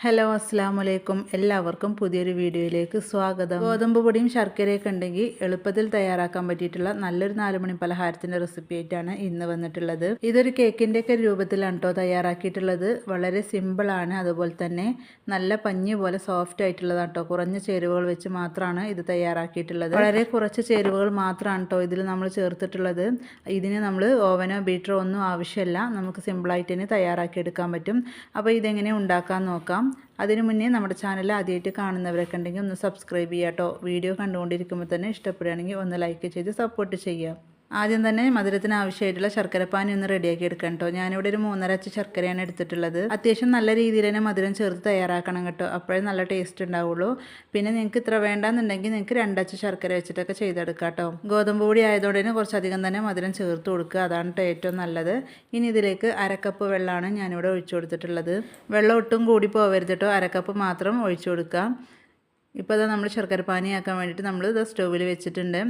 Hello അസ്സാമലൈക്കും എല്ലാവർക്കും പുതിയൊരു വീഡിയോയിലേക്ക് സ്വാഗതം. ഗോതമ്പ് പൊടിയും ശർക്കരയൊക്കെ ഉണ്ടെങ്കിൽ എളുപ്പത്തിൽ തയ്യാറാക്കാൻ പറ്റിയിട്ടുള്ള നല്ലൊരു 4 മണി പലഹാരത്തിൻ്റെ റെസിപ്പി ആയിട്ടാണ് ഇന്ന് വന്നിട്ടുള്ളത്. ഇതൊരു കേക്കിൻ്റെയൊക്കെ രൂപത്തിലാണ് കേട്ടോ തയ്യാറാക്കിയിട്ടുള്ളത്. വളരെ സിമ്പിളാണ്, അതുപോലെ തന്നെ നല്ല പഞ്ഞി പോലെ സോഫ്റ്റ് ആയിട്ടുള്ളതാണ് കേട്ടോ. കുറഞ്ഞ ചേരുവകൾ വെച്ച് മാത്രമാണ് ഇത് തയ്യാറാക്കിയിട്ടുള്ളത്. വളരെ കുറച്ച് ചേരുവകൾ മാത്രമാണ് കേട്ടോ ഇതിൽ നമ്മൾ ചേർത്തിട്ടുള്ളത്. ഇതിന് നമ്മൾ ഓവനോ ബീറ്ററോ ഒന്നും ആവശ്യമില്ല, നമുക്ക് സിമ്പിളായിട്ട് തന്നെ തയ്യാറാക്കിയെടുക്കാൻ പറ്റും. അപ്പോൾ ഇതെങ്ങനെ ഉണ്ടാക്കാൻ നോക്കാം. അതിനു മുന്നേ നമ്മുടെ ചാനൽ ആദ്യമായിട്ട് കാണുന്നവരൊക്കെ ഉണ്ടെങ്കിൽ ഒന്ന് സബ്സ്ക്രൈബ് ചെയ്യാം കേട്ടോ. വീഡിയോ കണ്ടുകൊണ്ടിരിക്കുമ്പോൾ തന്നെ ഇഷ്ടപ്പെടുകയാണെങ്കിൽ ഒന്ന് ലൈക്ക് ചെയ്ത് സപ്പോർട്ട് ചെയ്യാം. ആദ്യം തന്നെ മധുരത്തിന് ആവശ്യമായിട്ടുള്ള ശർക്കരപ്പാനി ഒന്ന് റെഡിയാക്കി എടുക്കാം കേട്ടോ. ഞാനിവിടെ ഒരു 3.5 അച്ച് ശർക്കരയാണ് എടുത്തിട്ടുള്ളത്. അത്യാവശ്യം നല്ല രീതിയിൽ തന്നെ മധുരം ചേർത്ത് തയ്യാറാക്കണം കേട്ടോ, അപ്പോഴേ നല്ല ടേസ്റ്റ് ഉണ്ടാവുള്ളൂ. പിന്നെ നിങ്ങൾക്ക് ഇത്ര വേണ്ടാന്നുണ്ടെങ്കിൽ നിങ്ങൾക്ക് 2 അച്ച് ശർക്കര വെച്ചിട്ടൊക്കെ ചെയ്തെടുക്കാം കേട്ടോ. ഗോതമ്പ് പൊടി ആയതുകൊണ്ട് തന്നെ കുറച്ചധികം തന്നെ മധുരം ചേർത്ത് കൊടുക്കുക, അതാണ് ഏറ്റവും നല്ലത്. ഇനി ഇതിലേക്ക് 1/2 കപ്പ് വെള്ളമാണ് ഞാനിവിടെ ഒഴിച്ചു കൊടുത്തിട്ടുള്ളത്. വെള്ളം ഒട്ടും കൂടി പോവരുത് കേട്ടോ, 1/2 കപ്പ് മാത്രം ഒഴിച്ചു കൊടുക്കാം. ഇപ്പോൾ അത് നമ്മൾ ശർക്കരപ്പാനി ആക്കാൻ വേണ്ടിയിട്ട് നമ്മൾ ഇത് സ്റ്റൗവിൽ വെച്ചിട്ടുണ്ട്.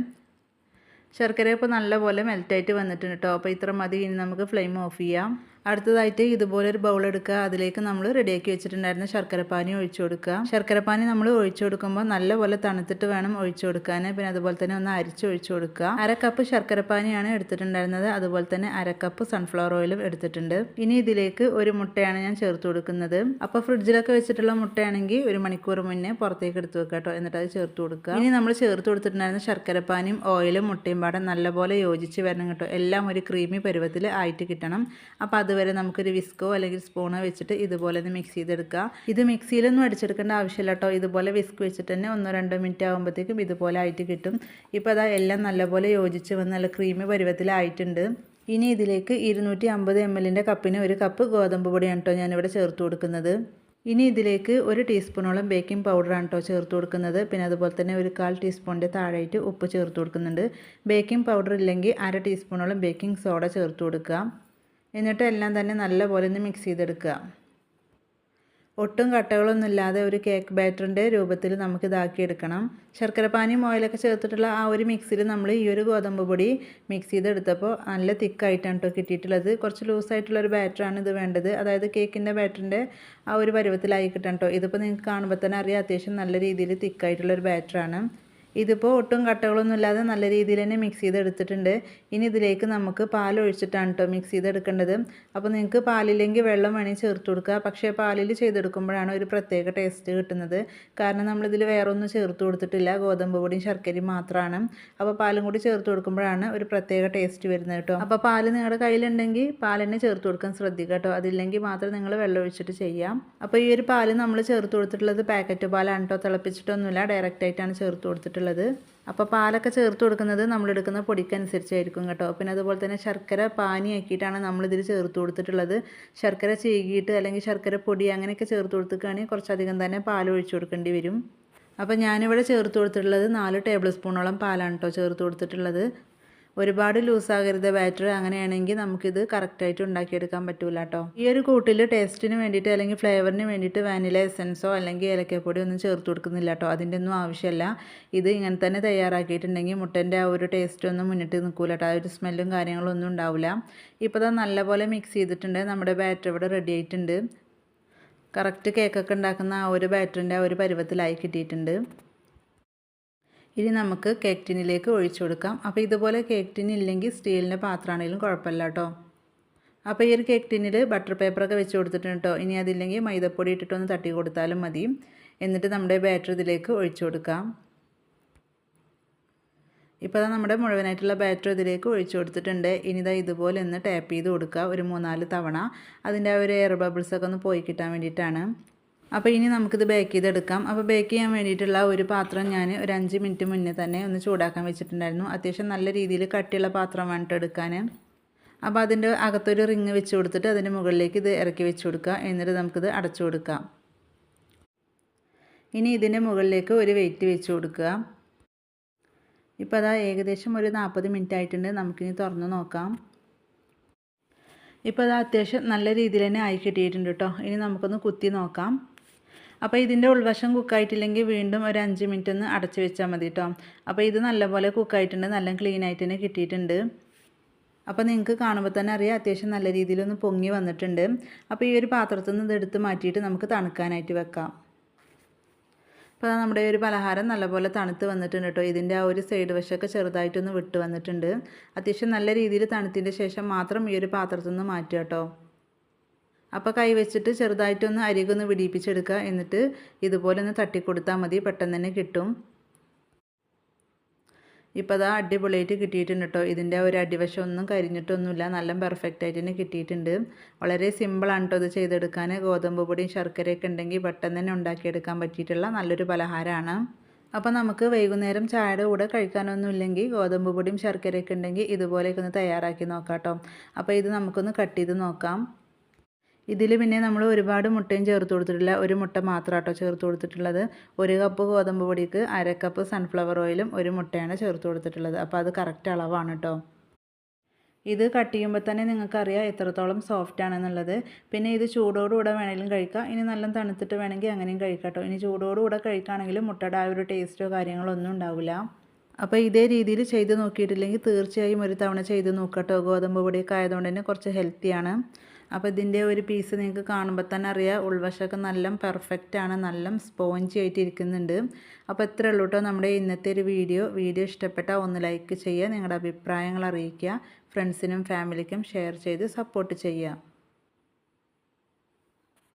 ശർക്കര ഇപ്പോൾ നല്ലപോലെ മെൽറ്റായിട്ട് വന്നിട്ടുണ്ട് കേട്ടോ. അപ്പോൾ ഇത്ര മതി. ഇനി നമുക്ക് ഫ്ലെയിം ഓഫ് ചെയ്യാം. അടുത്തതായിട്ട് ഇതുപോലെ ഒരു ബൗൾ എടുക്കുക. അതിലേക്ക് നമ്മൾ റെഡിയാക്കി വെച്ചിട്ടുണ്ടായിരുന്ന ശർക്കരപ്പാനി ഒഴിച്ചു കൊടുക്കുക. ശർക്കരപ്പാനി നമ്മൾ ഒഴിച്ചു കൊടുക്കുമ്പോൾ നല്ലപോലെ തണുത്തിട്ട് വേണം ഒഴിച്ചു കൊടുക്കാൻ. പിന്നെ അതുപോലെ തന്നെ ഒന്ന് അരിച്ച് ഒഴിച്ചു കൊടുക്കുക. 1/2 കപ്പ് ശർക്കരപ്പാനിയാണ് എടുത്തിട്ടുണ്ടായിരുന്നത്, അതുപോലെ തന്നെ 1/2 കപ്പ് സൺഫ്ലവർ ഓയിലും എടുത്തിട്ടുണ്ട്. ഇനി ഇതിലേക്ക് ഒരു മുട്ടയാണ് ഞാൻ ചേർത്ത് കൊടുക്കുന്നത്. അപ്പോൾ ഫ്രിഡ്ജിലൊക്കെ വെച്ചിട്ടുള്ള മുട്ടയാണെങ്കിൽ 1 മണിക്കൂർ മുന്നേ പുറത്തേക്ക് എടുത്ത് വെക്കുക കേട്ടോ, എന്നിട്ട് അത് ചേർത്ത് കൊടുക്കുക. ഇനി നമ്മൾ ചേർത്ത് കൊടുത്തിട്ടുണ്ടായിരുന്ന ശർക്കരപ്പാനിയും ഓയിലും മുട്ടയും പാടെ നല്ലപോലെ യോജിച്ച് വരണം കേട്ടോ. എല്ലാം ഒരു ക്രീമി പരുവത്തിൽ ആയിട്ട് കിട്ടണം. അപ്പോൾ അതുവരെ നമുക്കൊരു വിസ്കോ അല്ലെങ്കിൽ സ്പൂണോ വെച്ചിട്ട് ഇതുപോലെ ഒന്ന് മിക്സ് ചെയ്തെടുക്കുക. ഇത് മിക്സിയിലൊന്നും അടിച്ചെടുക്കേണ്ട ആവശ്യമില്ല കേട്ടോ. ഇതുപോലെ വിസ്ക് വെച്ചിട്ട് തന്നെ 1-2 മിനിറ്റ് ആകുമ്പോഴത്തേക്കും ഇതുപോലെ ആയിട്ട് കിട്ടും. ഇപ്പോൾ അതാ എല്ലാം നല്ലപോലെ യോജിച്ച് വന്ന് നല്ല ക്രീമി പരുവത്തിലായിട്ടുണ്ട്. ഇനി ഇതിലേക്ക് 250 ml കപ്പിന് 1 കപ്പ് ഗോതമ്പ് പൊടിയാണ് കേട്ടോ ഞാനിവിടെ ചേർത്ത് കൊടുക്കുന്നത്. ഇനി ഇതിലേക്ക് 1 ടീസ്പൂണോളം ബേക്കിംഗ് പൗഡറാണ് കേട്ടോ ചേർത്ത് കൊടുക്കുന്നത്. പിന്നെ അതുപോലെ തന്നെ 1/4 ടീസ്പൂണിൻ്റെ താഴെയായിട്ട് ഉപ്പ് ചേർത്ത് കൊടുക്കുന്നുണ്ട്. ബേക്കിംഗ് പൗഡർ ഇല്ലെങ്കിൽ 1/2 ടീസ്പൂണോളം ബേക്കിംഗ് സോഡ ചേർത്ത് കൊടുക്കുക. എന്നിട്ട് എല്ലാം തന്നെ നല്ലപോലെ ഒന്ന് മിക്സ് ചെയ്തെടുക്കുക. ഒട്ടും കട്ടകളൊന്നും ഇല്ലാതെ ഒരു കേക്ക് ബാറ്ററിൻ്റെ രൂപത്തിൽ നമുക്ക് ഇതാക്കിയെടുക്കണം. ശർക്കരപ്പാനിയും ഓയിലൊക്കെ ചേർത്തിട്ടുള്ള ആ ഒരു മിക്സിൽ നമ്മൾ ഈ ഒരു ഗോതമ്പ് പൊടി മിക്സ് ചെയ്തെടുത്തപ്പോൾ നല്ല തിക്കായിട്ടാണ് കേട്ടോ കിട്ടിയിട്ടുള്ളത്. കുറച്ച് ലൂസായിട്ടുള്ളൊരു ബാറ്ററാണ് ഇത് വേണ്ടത്, അതായത് കേക്കിൻ്റെ ബാറ്ററിൻ്റെ ആ ഒരു പരുവത്തിലായി കിട്ടണം കേട്ടോ. ഇതിപ്പോൾ നിങ്ങൾക്ക് കാണുമ്പോൾ തന്നെ അറിയാം, അത്യാവശ്യം നല്ല രീതിയിൽ തിക്കായിട്ടുള്ളൊരു ബാറ്ററാണ്. ഇതിപ്പോൾ ഒട്ടും കട്ടകളൊന്നും ഇല്ലാതെ നല്ല രീതിയിൽ തന്നെ മിക്സ് ചെയ്തെടുത്തിട്ടുണ്ട്. ഇനി ഇതിലേക്ക് നമുക്ക് പാൽ ഒഴിച്ചിട്ടാണ് കേട്ടോ മിക്സ് ചെയ്തെടുക്കേണ്ടത്. അപ്പോൾ നിങ്ങൾക്ക് പാലില്ലെങ്കിൽ വെള്ളം വേണമെങ്കിൽ ചേർത്ത് കൊടുക്കുക. പക്ഷേ പാലിൽ ചെയ്തെടുക്കുമ്പോഴാണ് ഒരു പ്രത്യേക ടേസ്റ്റ് കിട്ടുന്നത്. കാരണം നമ്മളിതിൽ വേറെ ഒന്നും ചേർത്ത് കൊടുത്തിട്ടില്ല, ഗോതമ്പ് പൊടിയും ശർക്കരയും മാത്രമാണ്. അപ്പോൾ പാലും കൂടി ചേർത്ത് കൊടുക്കുമ്പോഴാണ് ഒരു പ്രത്യേക ടേസ്റ്റ് വരുന്നത് കേട്ടോ. അപ്പോൾ പാൽ നിങ്ങളുടെ കയ്യിലുണ്ടെങ്കിൽ പാൽ തന്നെ ചേർത്ത് കൊടുക്കാൻ ശ്രദ്ധിക്കുക കേട്ടോ. അതില്ലെങ്കിൽ മാത്രം നിങ്ങൾ വെള്ളം ഒഴിച്ചിട്ട് ചെയ്യാം. അപ്പോൾ ഈ ഒരു പാൽ നമ്മൾ ചേർത്ത് കൊടുത്തിട്ടുള്ളത് പാക്കറ്റ് പാലാണ് കേട്ടോ, തിളപ്പിച്ചിട്ടൊന്നുമില്ല, ഡയറക്റ്റായിട്ടാണ് ചേർത്ത് കൊടുത്തിട്ടുള്ളത്. അപ്പോൾ പാലൊക്കെ ചേർത്ത് കൊടുക്കുന്നത് നമ്മളെടുക്കുന്ന പൊടിക്കനുസരിച്ചായിരിക്കും കേട്ടോ. പിന്നെ അതുപോലെ തന്നെ ശർക്കര പാനിയാക്കിയിട്ടാണ് നമ്മളിതിൽ ചേർത്ത് കൊടുത്തിട്ടുള്ളത്. ശർക്കര ചീകിയിട്ട് അല്ലെങ്കിൽ ശർക്കര പൊടി അങ്ങനെയൊക്കെ ചേർത്ത് കൊടുക്കുകയാണെങ്കിൽ കുറച്ചധികം തന്നെ പാൽ ഒഴിച്ചു കൊടുക്കേണ്ടി വരും. അപ്പോൾ ഞാനിവിടെ ചേർത്ത് കൊടുത്തിട്ടുള്ളത് 4 ടേബിൾ സ്പൂണോളം പാലാണ് കേട്ടോ ചേർത്ത് കൊടുത്തിട്ടുള്ളത്. ഒരുപാട് ലൂസാകരുത് ബാറ്റർ, അങ്ങനെയാണെങ്കിൽ നമുക്കിത് കറക്റ്റായിട്ട് ഉണ്ടാക്കിയെടുക്കാൻ പറ്റില്ല കേട്ടോ. ഈ ഒരു കൂട്ടിൽ ടേസ്റ്റിന് വേണ്ടിയിട്ട് അല്ലെങ്കിൽ ഫ്ലേവറിന് വേണ്ടിയിട്ട് വാനില എസൻസോ അല്ലെങ്കിൽ ഏലക്കപ്പൊടി ഒന്നും ചേർത്ത് കൊടുക്കുന്നില്ല കേട്ടോ, അതിൻ്റെ ഒന്നും ആവശ്യമില്ല. ഇത് ഇങ്ങനെ തന്നെ തയ്യാറാക്കിയിട്ടുണ്ടെങ്കിൽ മുട്ടൻ്റെ ആ ഒരു ടേസ്റ്റ് ഒന്നും മുന്നിട്ട് നിൽക്കില്ല കേട്ടോ, ആ ഒരു സ്മെല്ലും കാര്യങ്ങളൊന്നും ഉണ്ടാവില്ല. ഇപ്പോൾ അത് നല്ലപോലെ മിക്സ് ചെയ്തിട്ടുണ്ട്. നമ്മുടെ ബാറ്റർ ഇവിടെ റെഡി ആയിട്ടുണ്ട്. കറക്റ്റ് കേക്കൊക്കെ ഉണ്ടാക്കുന്ന ആ ഒരു ബാറ്ററിൻ്റെ ആ ഒരു പരുവത്തിലായി കിട്ടിയിട്ടുണ്ട്. ഇനി നമുക്ക് കേക്ക് ടിന്നിലേക്ക് ഒഴിച്ചു കൊടുക്കാം. അപ്പോൾ ഇതുപോലെ കേക്ക് ടിൻ ഇല്ലെങ്കിൽ സ്റ്റീലിൻ്റെ പാത്രമാണെങ്കിലും കുഴപ്പമില്ല കേട്ടോ. അപ്പോൾ ഈ ഒരു കേക്ക് ടിന്നിൽ ബട്ടർ പേപ്പറൊക്കെ വെച്ച് കൊടുത്തിട്ടുണ്ട് കേട്ടോ. ഇനി അതില്ലെങ്കിൽ മൈദപ്പൊടി ഇട്ടിട്ടൊന്ന് തട്ടി കൊടുത്താലും മതി. എന്നിട്ട് നമ്മുടെ ബാറ്റർ ഇതിലേക്ക് ഒഴിച്ചു കൊടുക്കാം. ഇപ്പോൾ നമ്മുടെ മുഴുവനായിട്ടുള്ള ബാറ്റർ ഇതിലേക്ക് ഒഴിച്ചു കൊടുത്തിട്ടുണ്ട്. ഇനി ഇതുപോലെ ഒന്ന് ടാപ്പ് ചെയ്ത് കൊടുക്കുക ഒരു 3-4 തവണ. അതിൻ്റെ ആ ഒരു എയർ ബബിൾസൊക്കെ ഒന്ന് പോയി കിട്ടാൻ വേണ്ടിയിട്ടാണ്. അപ്പോൾ ഇനി നമുക്കിത് ബേക്ക് ചെയ്തെടുക്കാം. അപ്പോൾ ബേക്ക് ചെയ്യാൻ വേണ്ടിയിട്ടുള്ള ഒരു പാത്രം ഞാൻ ഒരു 5 മിനിറ്റ് മുന്നേ തന്നെ ഒന്ന് ചൂടാക്കാൻ വെച്ചിട്ടുണ്ടായിരുന്നു. അത്യാവശ്യം നല്ല രീതിയിൽ കട്ടിയുള്ള പാത്രം വേണ്ടിയിട്ട് എടുക്കാൻ. അപ്പോൾ അതിൻ്റെ അകത്തൊരു റിങ് വെച്ച് കൊടുത്തിട്ട് അതിൻ്റെ മുകളിലേക്ക് ഇത് ഇറക്കി വെച്ച് കൊടുക്കുക. എന്നിട്ട് നമുക്കിത് അടച്ചു കൊടുക്കാം. ഇനി ഇതിൻ്റെ മുകളിലേക്ക് ഒരു വെയിറ്റ് വെച്ച് കൊടുക്കുക. ഇപ്പോൾ അതാ ഏകദേശം ഒരു 40 മിനിറ്റ് ആയിട്ടുണ്ട്. നമുക്കിനി തുറന്ന് നോക്കാം. ഇപ്പോൾ അത് അത്യാവശ്യം നല്ല രീതിയിൽ തന്നെ ആയി കിട്ടിയിട്ടുണ്ട് കേട്ടോ. ഇനി നമുക്കൊന്ന് കുത്തി നോക്കാം. അപ്പോൾ ഇതിൻ്റെ ഉൾവശം കുക്കായിട്ടില്ലെങ്കിൽ വീണ്ടും ഒരു 5 മിനിറ്റ് ഒന്ന് അടച്ച് വെച്ചാൽ മതി കേട്ടോ. അപ്പോൾ ഇത് നല്ലപോലെ കുക്കായിട്ടുണ്ട്, നല്ല ക്ലീൻ ആയിട്ട് തന്നെ കിട്ടിയിട്ടുണ്ട്. അപ്പോൾ നിങ്ങൾക്ക് കാണുമ്പോൾ തന്നെ അറിയാം അത്യാവശ്യം നല്ല രീതിയിലൊന്ന് പൊങ്ങി വന്നിട്ടുണ്ട്. അപ്പോൾ ഈ ഒരു പാത്രത്തിൽ നിന്ന് ഇതെടുത്ത് മാറ്റിയിട്ട് നമുക്ക് തണുക്കാനായിട്ട് വെക്കാം. അപ്പോൾ നമ്മുടെ ഒരു പലഹാരം നല്ലപോലെ തണുത്ത് വന്നിട്ടുണ്ട് കേട്ടോ. ഇതിൻ്റെ ആ ഒരു സൈഡ് വശമൊക്കെ ചെറുതായിട്ടൊന്ന് വിട്ട് വന്നിട്ടുണ്ട്. അത്യാവശ്യം നല്ല രീതിയിൽ തണുത്തതിൻ്റെ ശേഷം മാത്രം ഈ ഒരു പാത്രത്തിൽ നിന്ന് മാറ്റുക കേട്ടോ. അപ്പോൾ കൈ വെച്ചിട്ട് ചെറുതായിട്ടൊന്ന് അരികൊന്ന് വിടിയിപ്പിച്ചെടുക്കുക. എന്നിട്ട് ഇതുപോലെ ഒന്ന് തട്ടിക്കൊടുത്താൽ മതി, പെട്ടെന്ന് തന്നെ കിട്ടും. ഇപ്പോൾ അതാ അടിപൊളിയായിട്ട് കിട്ടിയിട്ടുണ്ട് കേട്ടോ. ഇതിൻ്റെ ഒരു അടിവശം ഒന്നും കരിഞ്ഞിട്ടൊന്നുമില്ല, നല്ല പെർഫെക്റ്റ് ആയിട്ട് തന്നെ കിട്ടിയിട്ടുണ്ട്. വളരെ സിമ്പിളാണ് കേട്ടോ ഇത് ചെയ്തെടുക്കാൻ. ഗോതമ്പ് പൊടിയും ശർക്കരയൊക്കെ ഉണ്ടെങ്കിൽ പെട്ടെന്ന് തന്നെ ഉണ്ടാക്കിയെടുക്കാൻ പറ്റിയിട്ടുള്ള നല്ലൊരു പലഹാരമാണ്. അപ്പോൾ നമുക്ക് വൈകുന്നേരം ചായയുടെ കൂടെ കഴിക്കാനൊന്നും ഇല്ലെങ്കിൽ ഗോതമ്പ് പൊടിയും ശർക്കരയൊക്കെ ഉണ്ടെങ്കിൽ ഇതുപോലെയൊക്കെ ഒന്ന് തയ്യാറാക്കി നോക്കാം കേട്ടോ. അപ്പോൾ ഇത് നമുക്കൊന്ന് കട്ട് ചെയ്ത് നോക്കാം. ഇതിൽ പിന്നെ നമ്മൾ ഒരുപാട് മുട്ടയും ചേർത്ത് കൊടുത്തിട്ടില്ല, ഒരു മുട്ട മാത്രം കേട്ടോ ചേർത്ത് കൊടുത്തിട്ടുള്ളത്. 1 കപ്പ് ഗോതമ്പ് പൊടിക്ക് 1/2 കപ്പ് സൺഫ്ലവർ ഓയിലും 1 മുട്ടയാണ് ചേർത്ത് കൊടുത്തിട്ടുള്ളത്. അപ്പോൾ അത് കറക്റ്റ് അളവാണ് കേട്ടോ. ഇത് കട്ട് ചെയ്യുമ്പോൾ തന്നെ നിങ്ങൾക്കറിയാം എത്രത്തോളം സോഫ്റ്റ് ആണെന്നുള്ളത്. പിന്നെ ഇത് ചൂടോടുകൂടെ വേണമെങ്കിലും കഴിക്കാം, ഇനി നല്ല തണുത്തിട്ട് വേണമെങ്കിൽ അങ്ങനെയും കഴിക്കാം കേട്ടോ. ഇനി ചൂടോടുകൂടെ കഴിക്കുകയാണെങ്കിൽ മുട്ടയുടെ ആ ഒരു ടേസ്റ്റോ കാര്യങ്ങളോ ഒന്നും ഉണ്ടാവില്ല. അപ്പോൾ ഇതേ രീതിയിൽ ചെയ്ത് നോക്കിയിട്ടില്ലെങ്കിൽ തീർച്ചയായും ഒരു തവണ ചെയ്ത് നോക്കട്ടോ. ഗോതമ്പ് പൊടിയൊക്കെ ആയതുകൊണ്ട് തന്നെ കുറച്ച് ഹെൽത്തിയാണ്. അപ്പോൾ ഇതിൻ്റെ ഒരു പീസ് നിങ്ങൾക്ക് കാണുമ്പോൾ തന്നെ അറിയാം, ഉൾവശമൊക്കെ നല്ല പെർഫെക്റ്റ് ആണ്, നല്ല സ്പോഞ്ചി ആയിട്ട് ഇരിക്കുന്നുണ്ട്. അപ്പോൾ ഇത്രേ ഉള്ളൂ കേട്ടോ നമ്മുടെ ഇന്നത്തെ ഒരു വീഡിയോ ഇഷ്ടപ്പെട്ടാൽ ഒന്ന് ലൈക്ക് ചെയ്യുക, നിങ്ങളുടെ അഭിപ്രായങ്ങൾ അറിയിക്കുക, ഫ്രണ്ട്സിനും ഫാമിലിക്കും ഷെയർ ചെയ്ത് സപ്പോർട്ട് ചെയ്യുക.